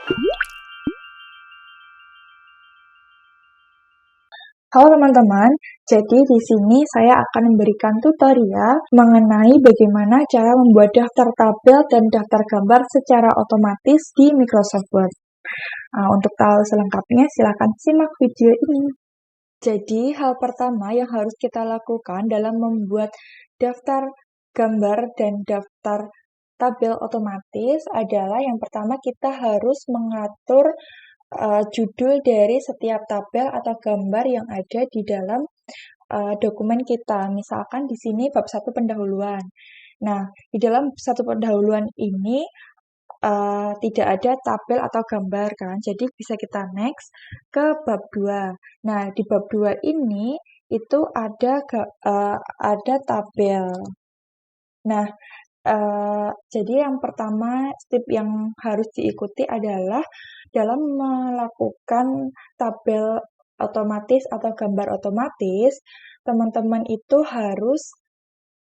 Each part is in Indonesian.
Halo teman-teman, jadi di sini saya akan memberikan tutorial mengenai bagaimana cara membuat daftar tabel dan daftar gambar secara otomatis di Microsoft Word. Untuk tahu selengkapnya, silakan simak video ini. Jadi, hal pertama yang harus kita lakukan dalam membuat daftar gambar dan daftar tabel otomatis adalah yang pertama kita harus mengatur judul dari setiap tabel atau gambar yang ada di dalam dokumen kita. Misalkan di sini bab 1 pendahuluan. Nah, di dalam satu pendahuluan ini tidak ada tabel atau gambar kan. Jadi bisa kita next ke bab 2. Nah, di bab 2 ini itu ada tabel. Nah, jadi yang pertama, step yang harus diikuti adalah dalam melakukan tabel otomatis atau gambar otomatis, teman-teman itu harus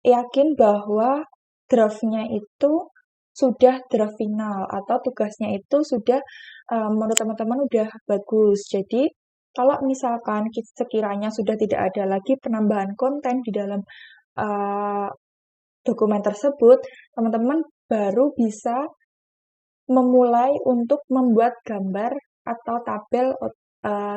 yakin bahwa draft-nya itu sudah draft final atau tugasnya itu sudah menurut teman-teman sudah bagus. Jadi, kalau misalkan sekiranya sudah tidak ada lagi penambahan konten di dalam dokumen tersebut, teman-teman baru bisa memulai untuk membuat gambar atau tabel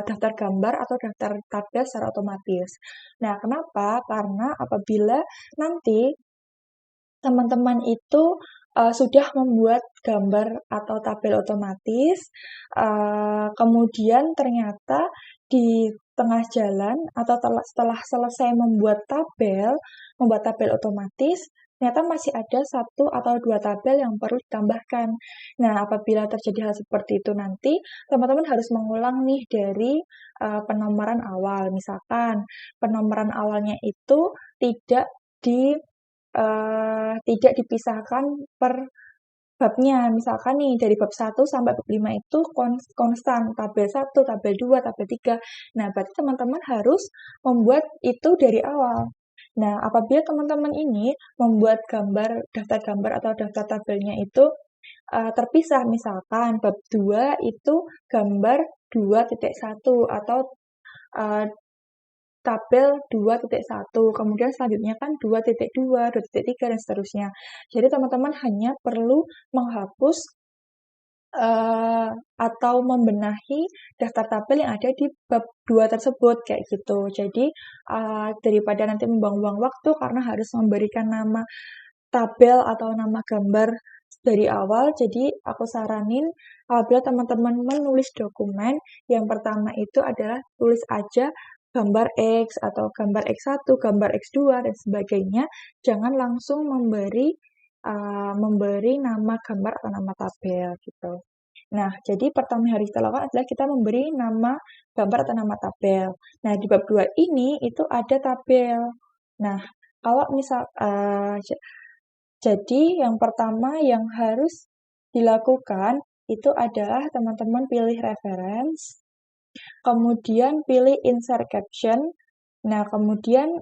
daftar gambar atau daftar tabel secara otomatis. Nah, kenapa? Karena apabila nanti teman-teman itu sudah membuat gambar atau tabel otomatis, kemudian ternyata di tengah jalan atau setelah selesai membuat tabel otomatis, ternyata masih ada 1 atau 2 tabel yang perlu ditambahkan. Nah, apabila terjadi hal seperti itu nanti, teman-teman harus mengulang nih dari penomoran awal. Misalkan penomoran awalnya itu tidak dipisahkan per babnya. Misalkan nih, dari bab 1 sampai bab 5 itu konstan, tabel 1, tabel 2, tabel 3. Nah, berarti teman-teman harus membuat itu dari awal. Nah, apabila teman-teman ini membuat daftar gambar atau daftar tabelnya itu terpisah, misalkan bab 2 itu gambar 2.1 atau tabel 2.1, kemudian selanjutnya kan 2.2, 2.3, dan seterusnya. Jadi teman-teman hanya perlu menghapus atau membenahi daftar tabel yang ada di bab 2 tersebut, kayak gitu. Jadi, daripada nanti membuang-buang waktu karena harus memberikan nama tabel atau nama gambar dari awal, jadi aku saranin apabila teman-teman menulis dokumen, yang pertama itu adalah tulis aja gambar X atau gambar X1, gambar X2, dan sebagainya. Jangan langsung memberi nama gambar atau nama tabel gitu. Nah, jadi pertama yang harus kita lakukan adalah kita memberi nama gambar atau nama tabel. Nah, di bab 2 ini itu ada tabel. Nah, kalau jadi yang pertama yang harus dilakukan itu adalah teman-teman pilih reference, kemudian pilih insert caption. Nah, kemudian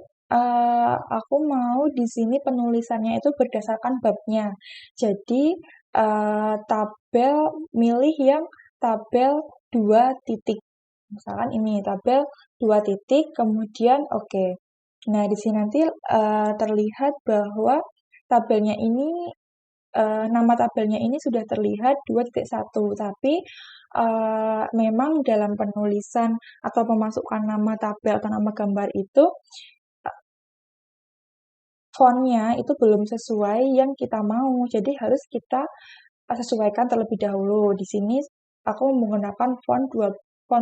aku mau di sini penulisannya itu berdasarkan babnya. Jadi, milih yang tabel 2 titik. Misalkan ini, tabel 2 titik, kemudian oke. Nah, di sini nanti terlihat bahwa tabelnya ini, nama tabelnya ini sudah terlihat 2.1, tapi memang dalam penulisan atau pemasukan nama tabel atau nama gambar itu fontnya itu belum sesuai yang kita mau, jadi harus kita sesuaikan terlebih dahulu. Di sini aku menggunakan font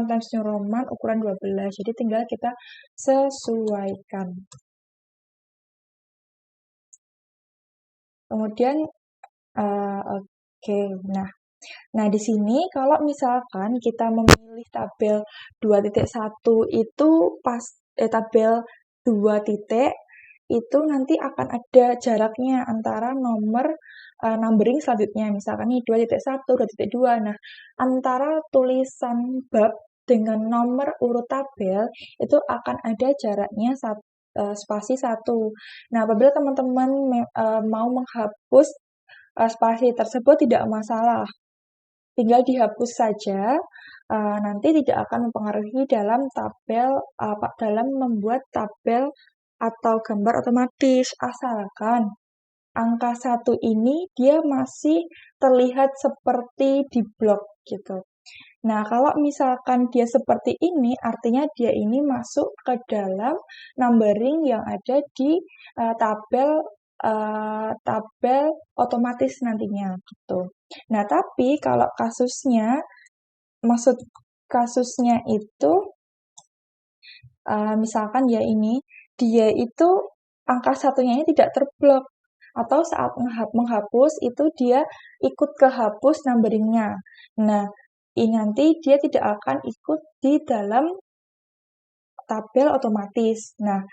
Times New Roman ukuran 12, jadi tinggal kita sesuaikan. Kemudian, oke. Nah, di sini kalau misalkan kita memilih tabel 2.1 itu tabel 2 titik, itu nanti akan ada jaraknya antara nomor numbering selanjutnya. Misalkan nih 2.1, 2.2. Nah, antara tulisan bab dengan nomor urut tabel itu akan ada jaraknya spasi 1. Nah, apabila teman-teman mau menghapus spasi tersebut tidak masalah. tinggal dihapus saja. Nanti tidak akan mempengaruhi dalam dalam membuat tabel atau gambar otomatis, asalkan angka 1 ini dia masih terlihat seperti di blok gitu. Nah, kalau misalkan dia seperti ini, artinya dia ini masuk ke dalam numbering yang ada di tabel otomatis nantinya gitu. Nah, tapi kalau kasusnya itu misalkan ya ini, dia itu angka satunya ini tidak terblok, atau saat menghapus itu dia ikut kehapus numberingnya. Nah, ini nanti dia tidak akan ikut di dalam tabel otomatis. Nah,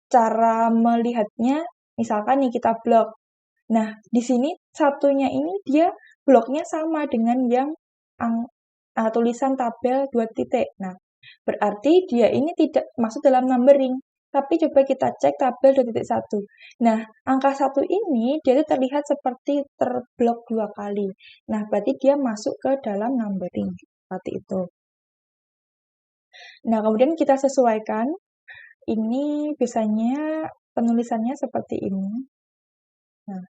cara melihatnya, misalkan nih kita blok. Nah, di sini satunya ini dia bloknya sama dengan yang tulisan tabel 2 titik. Nah, berarti dia ini tidak masuk dalam numbering. Tapi coba kita cek tabel 2.1. Nah, angka 1 ini dia terlihat seperti terblok 2 kali. Nah, berarti dia masuk ke dalam numbering. Seperti itu. Nah, kemudian kita sesuaikan. Ini biasanya penulisannya seperti ini. Nah,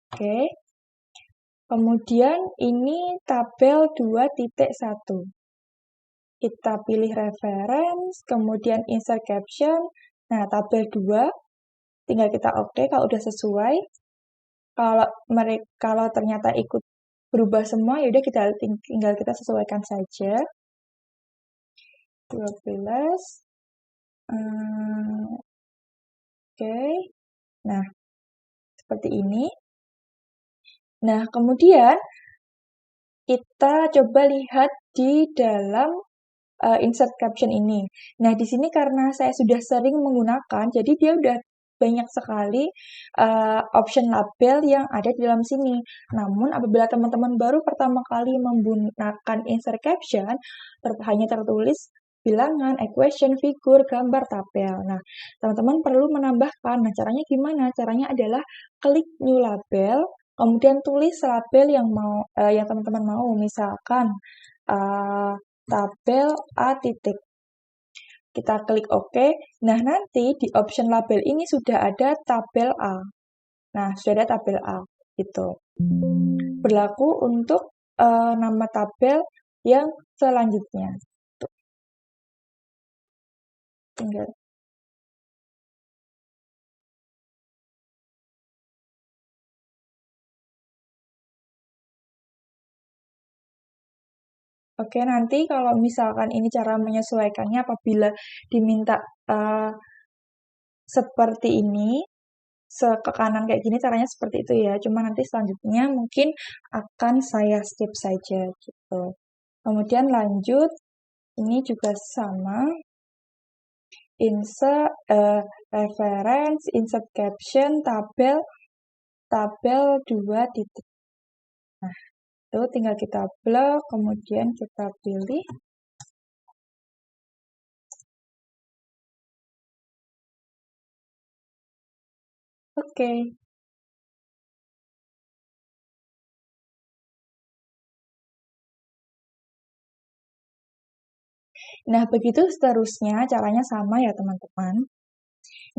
oke. Kemudian ini tabel 2.1. Kita pilih reference, kemudian insert caption. Nah, tabel 2, tinggal kita oke kalau udah sesuai. Kalau ternyata ikut berubah semua, yaudah tinggal kita sesuaikan saja. 12. Oke. Nah, seperti ini. Nah, kemudian kita coba lihat di dalam insert caption ini. Nah, di sini karena saya sudah sering menggunakan, jadi dia udah banyak sekali option label yang ada di dalam sini. Namun, apabila teman-teman baru pertama kali menggunakan insert caption, hanya tertulis bilangan, equation, figur, gambar, tabel. Nah, teman-teman perlu menambahkan. Nah, caranya gimana? Caranya adalah klik new label, kemudian tulis label yang teman-teman mau. Misalkan tabel A titik. Kita klik OK. Nah, nanti di option label ini sudah ada tabel A. Nah, sudah ada tabel A. Gitu. Berlaku untuk nama tabel yang selanjutnya. Tuh. Tinggal. Oke, nanti kalau misalkan ini cara menyesuaikannya apabila diminta seperti ini, ke kanan kayak gini caranya seperti itu ya. Cuma nanti selanjutnya mungkin akan saya skip saja gitu. Kemudian lanjut, ini juga sama. Insert reference, insert caption, tabel 2 titik. Nah, itu tinggal kita blok, kemudian kita pilih. Oke. Nah, begitu seterusnya, caranya sama ya teman-teman.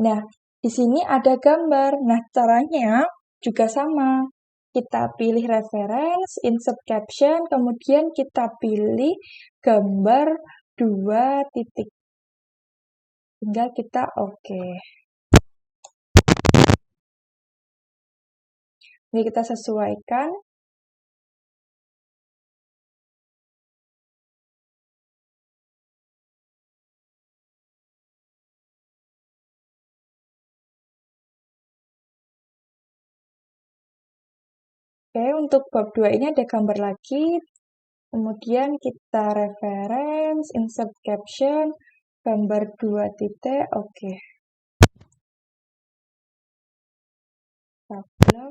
Nah, di sini ada gambar. Nah, caranya juga sama. Kita pilih reference, insert caption, kemudian kita pilih gambar 2 titik. Tinggal kita oke. Ini kita sesuaikan. Oke, untuk bab 2 ini ada gambar lagi. Kemudian kita reference, insert caption, gambar 2 titik, oke. Kita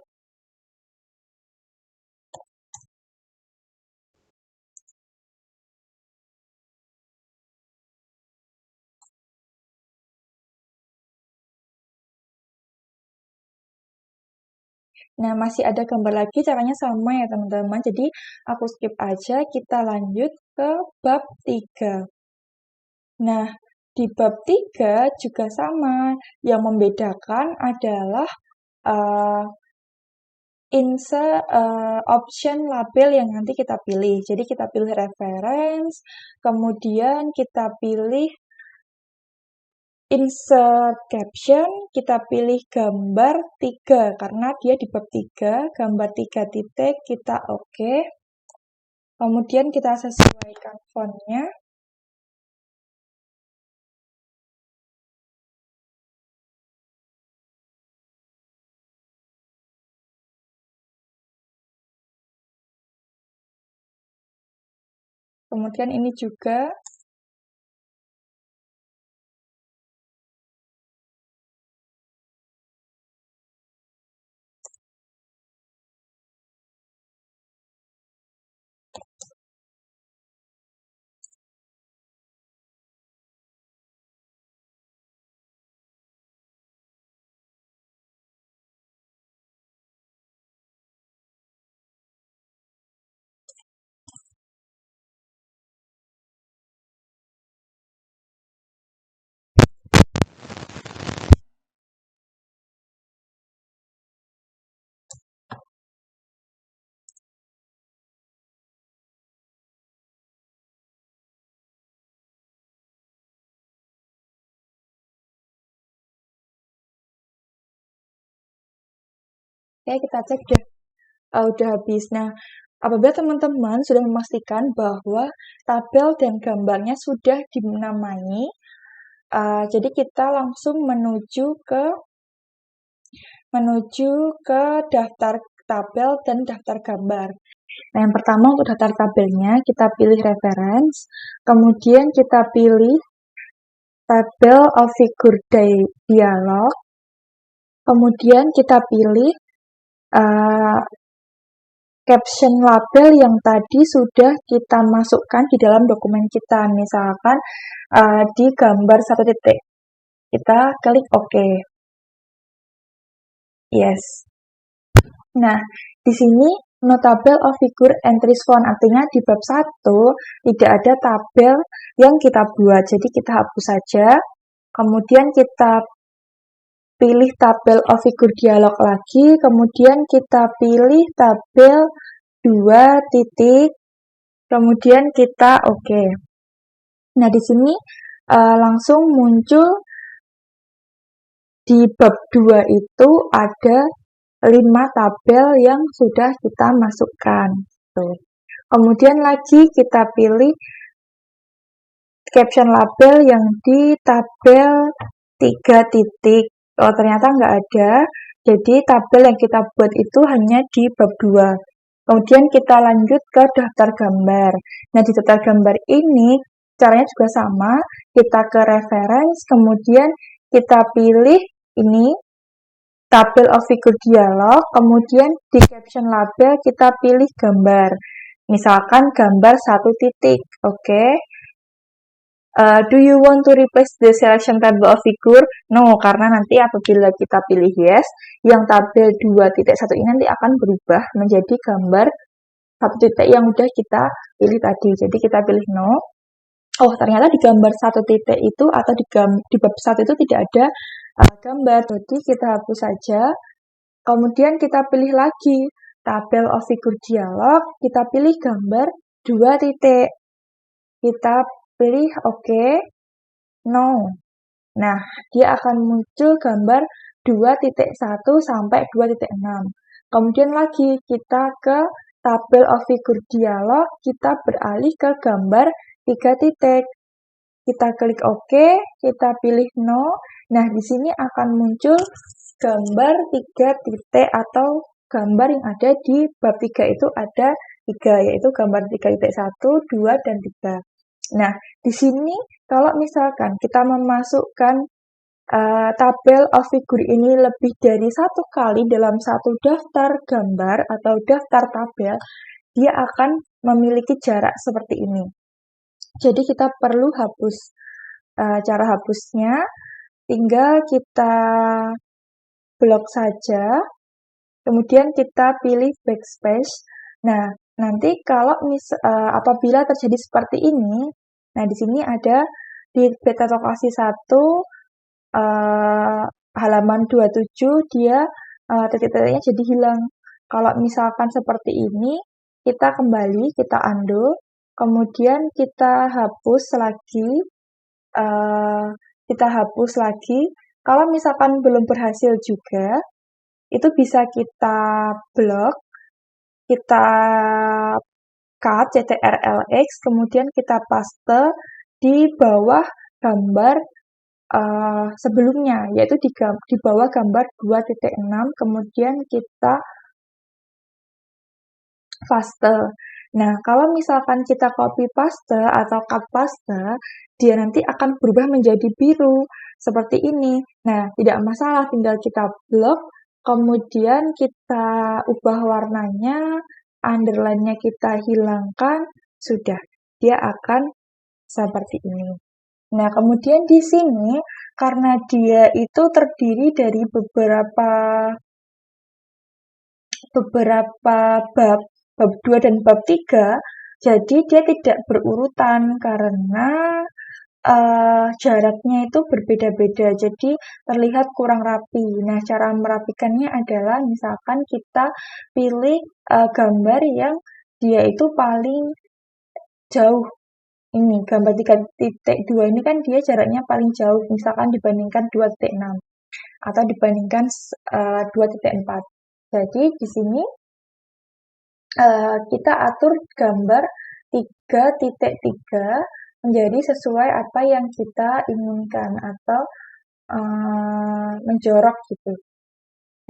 Nah, masih ada gambar lagi, caranya sama ya teman-teman. Jadi, aku skip aja, kita lanjut ke bab 3. Nah, di bab 3 juga sama. Yang membedakan adalah uh, option label yang nanti kita pilih. Jadi, kita pilih reference, kemudian kita pilih insert caption, kita pilih gambar 3, karena dia di bab 3, gambar 3 titik, kita oke. Kemudian kita sesuaikan fontnya. Kemudian ini juga. Oke, kita cek deh. Udah habis. Nah, apabila teman-teman sudah memastikan bahwa tabel dan gambarnya sudah dinamai, jadi kita langsung menuju ke daftar tabel dan daftar gambar. Nah, yang pertama untuk daftar tabelnya, kita pilih reference, kemudian kita pilih tabel of figure dialog, kemudian kita pilih caption label yang tadi sudah kita masukkan di dalam dokumen kita. Misalkan di gambar 1 titik. Kita klik OK. Yes. Nah, di sini no tabel of figure entries found. Artinya di bab 1 tidak ada tabel yang kita buat. Jadi kita hapus saja. Kemudian kita pilih tabel of figure dialog lagi. Kemudian kita pilih tabel 2 titik. Kemudian kita oke. Nah, di sini langsung muncul di bab 2 itu ada 5 tabel yang sudah kita masukkan. Tuh. Kemudian lagi kita pilih caption label yang di tabel 3 titik. Oh, ternyata nggak ada. Jadi tabel yang kita buat itu hanya di bab 2. Kemudian kita lanjut ke daftar gambar. Nah, di daftar gambar ini caranya juga sama. Kita ke reference, kemudian kita pilih ini tabel of figure dialog, kemudian di caption label kita pilih gambar. Misalkan gambar 1 titik. Oke. Do you want to replace the selection table of figure? No, karena nanti apabila kita pilih yes, yang tabel 2.1 ini nanti akan berubah menjadi gambar 1 titik yang udah kita pilih tadi. Jadi kita pilih no. Oh, ternyata di gambar 1 titik itu atau di bab 1 itu tidak ada gambar. Jadi kita hapus saja. Kemudian kita pilih lagi tabel of figure dialog, kita pilih gambar 2 titik. Kita pilih OK, no. Nah, dia akan muncul gambar 2.1 sampai 2.6. Kemudian lagi kita ke tabel of figure dialog, kita beralih ke gambar 3 titik. Kita klik OK, kita pilih no. Nah, di sini akan muncul gambar 3 titik atau gambar yang ada di bab 3 itu ada 3, yaitu gambar 3.1, 2, dan 3. Nah, di sini kalau misalkan kita memasukkan tabel of figure ini lebih dari 1 kali dalam satu daftar gambar atau daftar tabel, dia akan memiliki jarak seperti ini. Jadi kita perlu hapus. Cara hapusnya tinggal kita blok saja. kemudian kita pilih backspace. Nah, nanti kalau apabila terjadi seperti ini, nah di sini ada di beta lokasi 1 halaman 27 dia titik-titiknya jadi hilang. Kalau misalkan seperti ini, kita kembali, kita undo, kemudian kita hapus lagi, Kalau misalkan belum berhasil juga, itu bisa kita blok, kita cut CTRL-X, kemudian kita paste di bawah gambar sebelumnya, yaitu di bawah gambar 2.6, kemudian kita paste. Nah, kalau misalkan kita copy paste atau cut paste, dia nanti akan berubah menjadi biru, seperti ini. Nah, tidak masalah, tinggal kita blok, kemudian kita ubah warnanya, underline-nya kita hilangkan, sudah, dia akan seperti ini. Nah, kemudian di sini, karena dia itu terdiri dari beberapa bab 2 dan bab 3, jadi dia tidak berurutan karena jaraknya itu berbeda-beda, jadi terlihat kurang rapi. Nah, cara merapikannya adalah misalkan kita pilih gambar yang dia itu paling jauh. Ini gambar 3.2 ini kan dia jaraknya paling jauh, misalkan dibandingkan 2.6 atau dibandingkan 2.4. Jadi di sini kita atur gambar 3.3 menjadi sesuai apa yang kita inginkan atau menjorok gitu.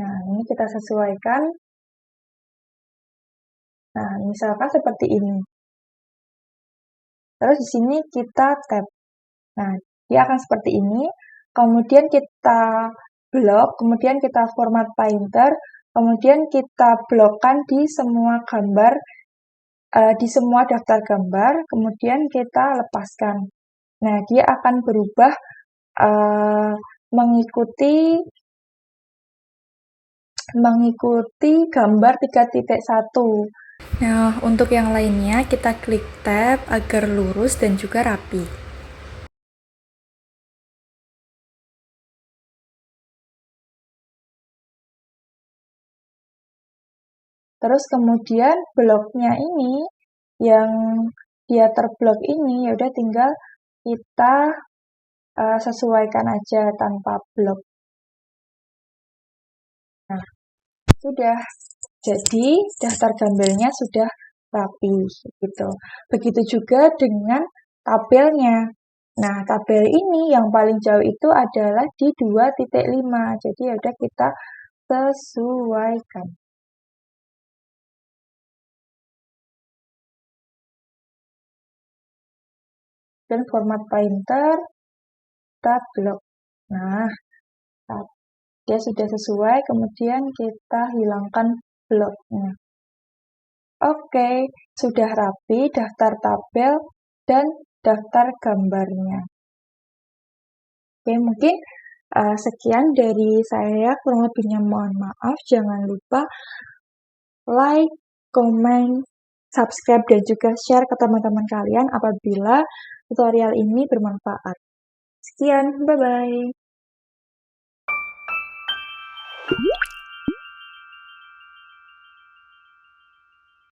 Nah, ini kita sesuaikan. Nah, misalkan seperti ini. Terus di sini kita tab. Nah, dia akan seperti ini. Kemudian kita blok, kemudian kita format painter, kemudian kita blokkan di semua gambar, di semua daftar gambar, kemudian kita lepaskan. Nah, dia akan berubah mengikuti gambar 3.1. Nah, untuk yang lainnya kita klik tab agar lurus dan juga rapi. Terus kemudian bloknya ini, yang dia terblok ini, ya udah tinggal kita sesuaikan aja tanpa blok. Nah, sudah. Jadi daftar gambarnya sudah rapi gitu. Begitu juga dengan tabelnya. Nah, tabel ini yang paling jauh itu adalah di 2.5. Jadi ya udah kita sesuaikan. Dan format painter kita blok. Nah, dia sudah sesuai, kemudian kita hilangkan bloknya. Oke, sudah rapi daftar tabel dan daftar gambarnya. Oke, mungkin sekian dari saya, kurang lebihnya mohon maaf. Jangan lupa like, comment, subscribe, dan juga share ke teman-teman kalian apabila tutorial ini bermanfaat. Sekian, bye-bye.